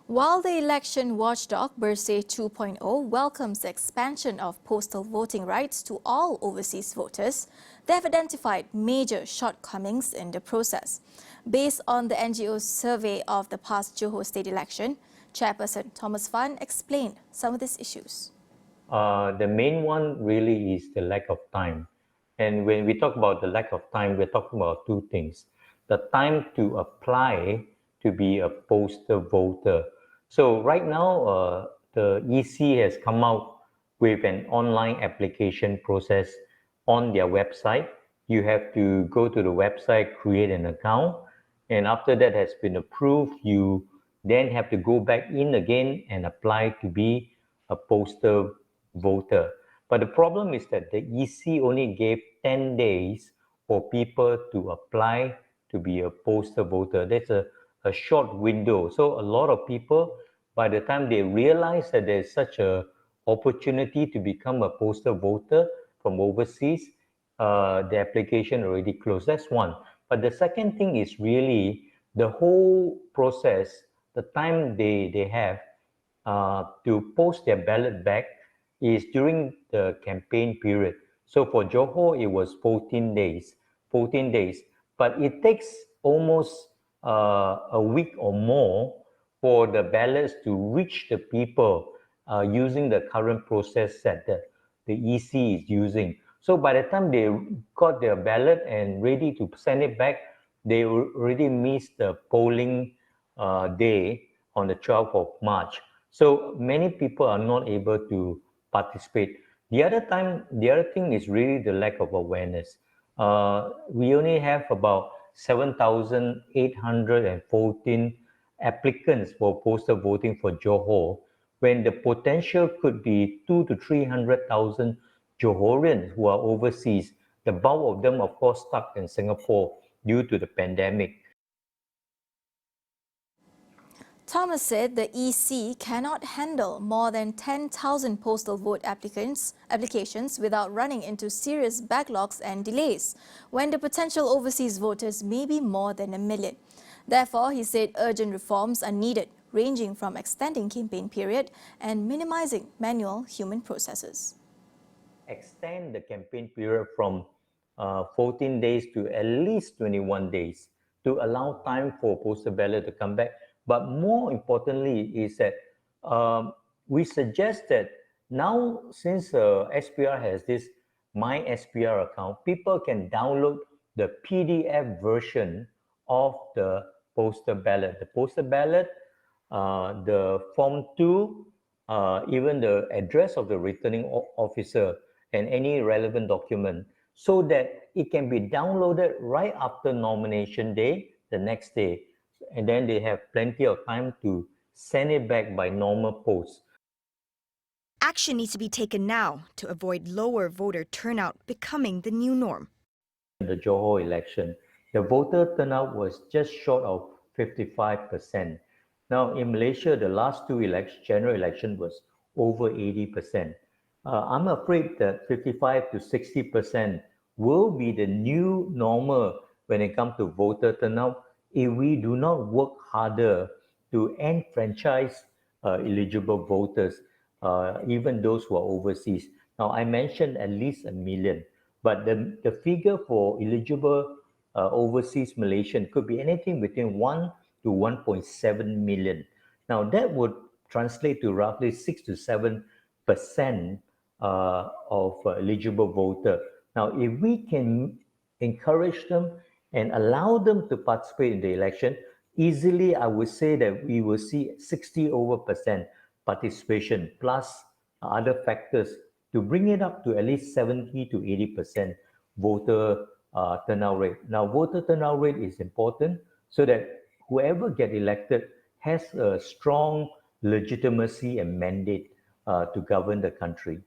While the election watchdog Bersih 2.0 welcomes the expansion of postal voting rights to all overseas voters, they have identified major shortcomings in the process. Based on the NGO's survey of the past Johor state election, Chairperson Thomas Fan explained some of these issues. The main one really is the lack of time. And when we talk about the lack of time, we're talking about two things. The time to apply to be a postal voter. So right now, the EC has come out with an online application process on their website. You have to go to the website, create an account, and after that has been approved, you then have to go back in again and apply to be a postal voter. But the problem is that the EC only gave 10 days for people to apply to be a postal voter. That's a short window. So a lot of people, by the time they realize that there's such a opportunity to become a postal voter from overseas, the application already closed. That's one. But the second thing is really the whole process, the time they have to post their ballot back is during the campaign period. So for Johor, it was 14 days, 14 days. But it takes almost a week or more for the ballots to reach the people using the current process that the EC is using. So by the time they got their ballot and ready to send it back, they already missed the polling day on the 12th of March. So many people are not able to participate. The other thing is really the lack of awareness. We only have about 7,814 applicants for postal voting for Johor, when the potential could be 2 to 300,000 Johorians who are overseas. The bulk of them, of course, stuck in Singapore due to the pandemic. Thomas said the EC cannot handle more than 10,000 postal vote applications without running into serious backlogs and delays, when the potential overseas voters may be more than 1 million. Therefore, he said urgent reforms are needed, ranging from extending campaign period and minimizing manual human processes. Extend the campaign period from 14 days to at least 21 days to allow time for postal ballot to come back. But more importantly is that we suggest that now, since SPR has this My SPR account, people can download the PDF version of the postal ballot. The postal ballot, the Form 2, even the address of the returning officer and any relevant document, so that it can be downloaded right after nomination day, the next day. And then they have plenty of time to send it back by normal post. Action needs to be taken now to avoid lower voter turnout becoming the new norm. In the Johor election, the voter turnout was just short of 55%. Now in Malaysia, the last two general election was over 80%. I'm afraid that 55 to 60% will be the new normal when it comes to voter turnout if we do not work harder to enfranchise eligible voters, even those who are overseas. Now, I mentioned at least 1 million, but the figure for eligible overseas Malaysian could be anything between 1 to 1.7 million. Now, that would translate to roughly 6 to 7% of eligible voter. Now, if we can encourage them and allow them to participate in the election, easily I would say that we will see 60% participation plus other factors to bring it up to at least 70 to 80% voter turnout rate. Now, voter turnout rate is important so that whoever gets elected has a strong legitimacy and mandate to govern the country.